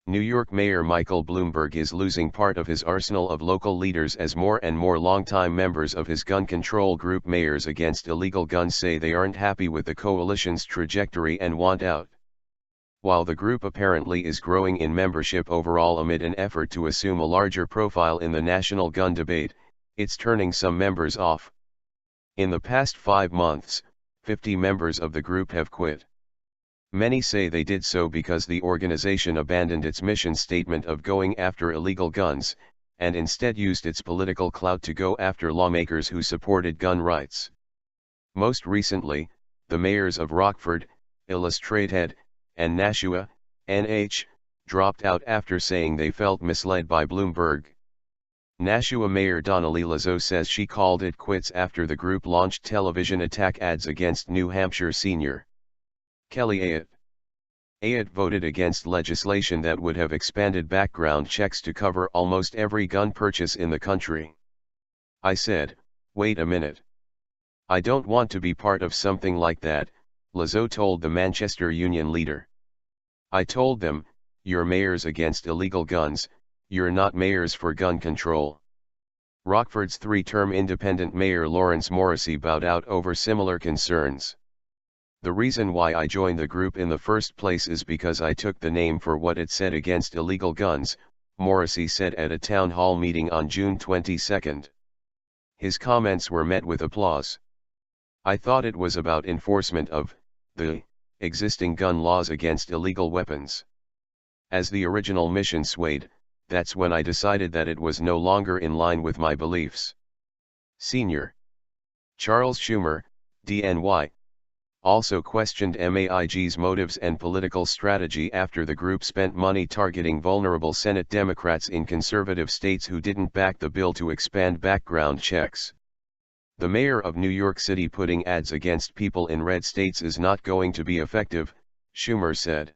New York Mayor Michael Bloomberg is losing part of his arsenal of local leaders as more and more longtime members of his gun control group Mayors Against Illegal Guns say they aren't happy with the coalition's trajectory and want out. While the group apparently is growing in membership overall amid an effort to assume a larger profile in the national gun debate, it's turning some members off. In the past 5 months, 50 members of the group have quit. Many say they did so because the organization abandoned its mission statement of going after illegal guns, and instead used its political clout to go after lawmakers who supported gun rights. Most recently, the mayors of Rockford, Illustrated, and Nashua, NH, dropped out after saying they felt misled by Bloomberg. Nashua Mayor Donnalee Lozeau says she called it quits after the group launched television attack ads against New Hampshire Senior Kelly Ayotte. Ayotte voted against legislation that would have expanded background checks to cover almost every gun purchase in the country. I said, wait a minute. I don't want to be part of something like that, Lozeau told the Manchester Union leader. I told them, you're mayors against illegal guns, you're not mayors for gun control. Rockford's 3-term independent mayor Lawrence Morrissey bowed out over similar concerns. The reason why I joined the group in the first place is because I took the name for what it said against illegal guns, Morrissey said at a town hall meeting on June 22. His comments were met with applause. I thought it was about enforcement of the existing gun laws against illegal weapons. As the original mission swayed, that's when I decided that it was no longer in line with my beliefs. Senior Charles Schumer, DNY, also questioned MAIG's motives and political strategy after the group spent money targeting vulnerable Senate Democrats in conservative states who didn't back the bill to expand background checks. The mayor of New York City putting ads against people in red states is not going to be effective, Schumer said.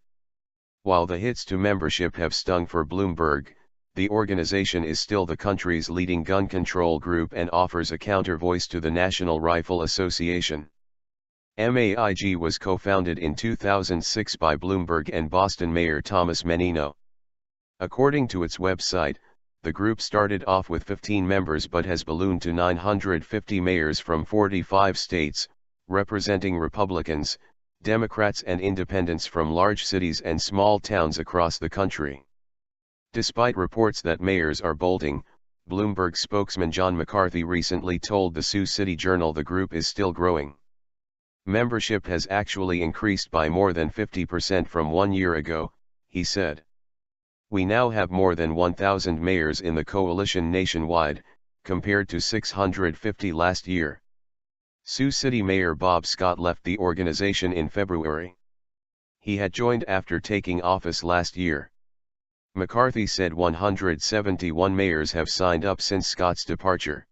While the hits to membership have stung for Bloomberg, the organization is still the country's leading gun control group and offers a counter-voice to the National Rifle Association. MAIG was co-founded in 2006 by Bloomberg and Boston Mayor Thomas Menino. According to its website, the group started off with 15 members but has ballooned to 950 mayors from 45 states, representing Republicans, Democrats and independents from large cities and small towns across the country. Despite reports that mayors are bolting, Bloomberg spokesman John McCarthy recently told the Sioux City Journal the group is still growing. Membership has actually increased by more than 50% from 1 year ago, he said. We now have more than 1,000 mayors in the coalition nationwide, compared to 650 last year. Sioux City Mayor Bob Scott left the organization in February. He had joined after taking office last year. McCarthy said 171 mayors have signed up since Scott's departure.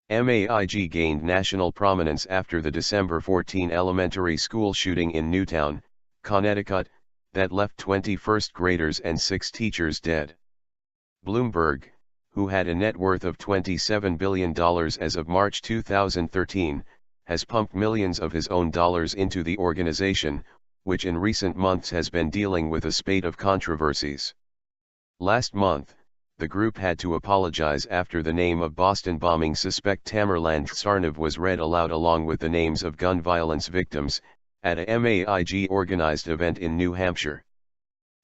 MAIG gained national prominence after the December 14 elementary school shooting in Newtown, Connecticut, that left 20 first graders and 6 teachers dead. Bloomberg, who had a net worth of $27 billion as of March 2013, has pumped millions of his own dollars into the organization, which in recent months has been dealing with a spate of controversies. Last month, the group had to apologize after the name of Boston bombing suspect Tamerlan Tsarnaev was read aloud along with the names of gun violence victims, at a MAIG-organized event in New Hampshire.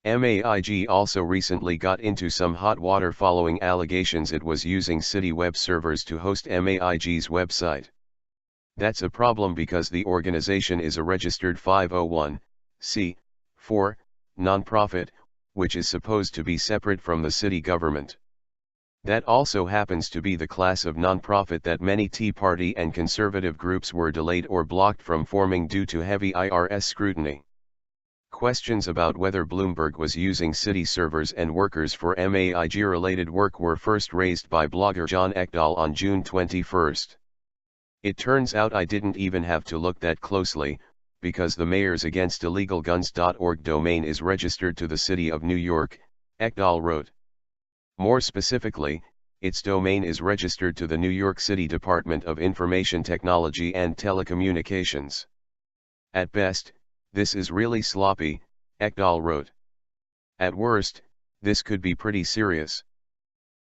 MAIG also recently got into some hot water following allegations it was using city web servers to host MAIG's website. That's a problem because the organization is a registered 501(c)(4) nonprofit, which is supposed to be separate from the city government. That also happens to be the class of nonprofit that many Tea Party and conservative groups were delayed or blocked from forming due to heavy IRS scrutiny. Questions about whether Bloomberg was using city servers and workers for MAIG-related work were first raised by blogger John Ekdahl on June 21. It turns out I didn't even have to look that closely, because the mayorsagainstillegalguns.org domain is registered to the City of New York, Ekdahl wrote. More specifically, its domain is registered to the New York City Department of Information Technology and Telecommunications. At best, this is really sloppy, Ekdahl wrote. At worst, This could be pretty serious.